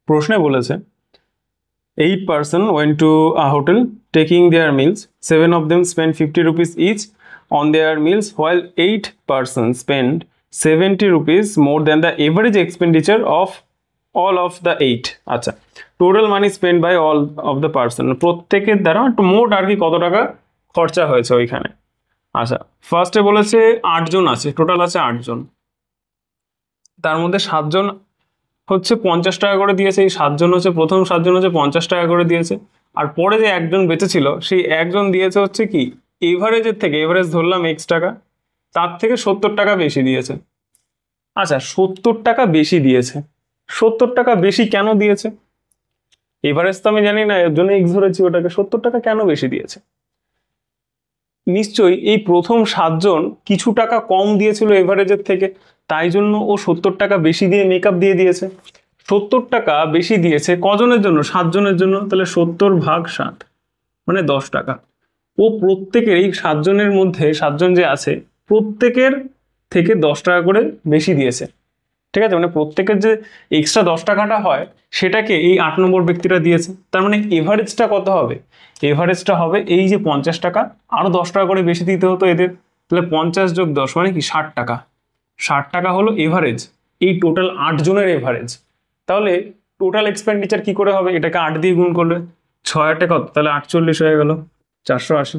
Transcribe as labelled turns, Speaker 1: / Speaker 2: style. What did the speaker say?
Speaker 1: প্রশ্নে বলেছে 8 person went to a hotel taking their meals. 7 of them spent 50 rupees each on their meals, while 8 persons spent 70 rupees more than the average expenditure of all of the 8. আচ্ছা, total money spend by all of the person, প্রত্যেকের দ্বারা মোট আর কি কত টাকা খরচা হয়েছে ওইখানে। আচ্ছা, ফার্স্টে বলেছে 8 জন আছে, টোটাল আছে 8 জন, তার মধ্যে 7 জন হচ্ছে 50 টাকা করে দিয়েছে। এই 7 জন হচ্ছে প্রথম 7 জন হচ্ছে 50 টাকা করে দিয়েছে, আর পরে যে একজন বেঁচে ছিল সেই একজন দিয়েছে হচ্ছে কি এভারেজের থেকে, এভারেজ ধরলাম x টাকা, তার থেকে 70 টাকা বেশি দিয়েছে। আচ্ছা, 70 টাকা বেশি দিয়েছে, 70 টাকা বেশি কেন দিয়েছে? এভারেজ তো আমি জানি না, এর জন্য এক্স ধরেছি ওটাকে। 70 টাকা কেন বেশি দিয়েছে? নিশ্চয়ই এই প্রথম 7 জন কিছু টাকা কম দিয়েছিল এভারেজের থেকে, তাই জন্য ও 70 টাকা বেশি দিয়ে মেকআপ দিয়ে দিয়েছে। 70 টাকা বেশি দিয়েছে কজনের জন্য? 7 জনের জন্য। তাহলে 70 ভাগ 7 মানে 10 টাকা। ও প্রত্যেকের এই 7 জনের মধ্যে 7 জন যে আছে প্রত্যেকের থেকে 10 টাকা করে বেশি দিয়েছে, ঠিক আছে? মানে প্রত্যেকের যে এক্সট্রা 10 টাকাটা হয় সেটাকে এই 8 নম্বর ব্যক্তিটা দিয়েছে। তার মানে এভারেজটা কত হবে? এভারেজটা হবে এই যে 50 টাকা, আরো 10 টাকা করে বেশি দিতে হতো এদের, তাহলে 50 যোগ 10 মানে কি 60 টাকা। 60 টাকা হলো এভারেজ, এই টোটাল 8 জনের এভারেজ। তাহলে টোটাল এক্সপেন্ডিচার কি করে হবে? এটাকে 8 দিয়ে গুণ করলে 6 8 কত, তাহলে 48 হয়ে গেল 480।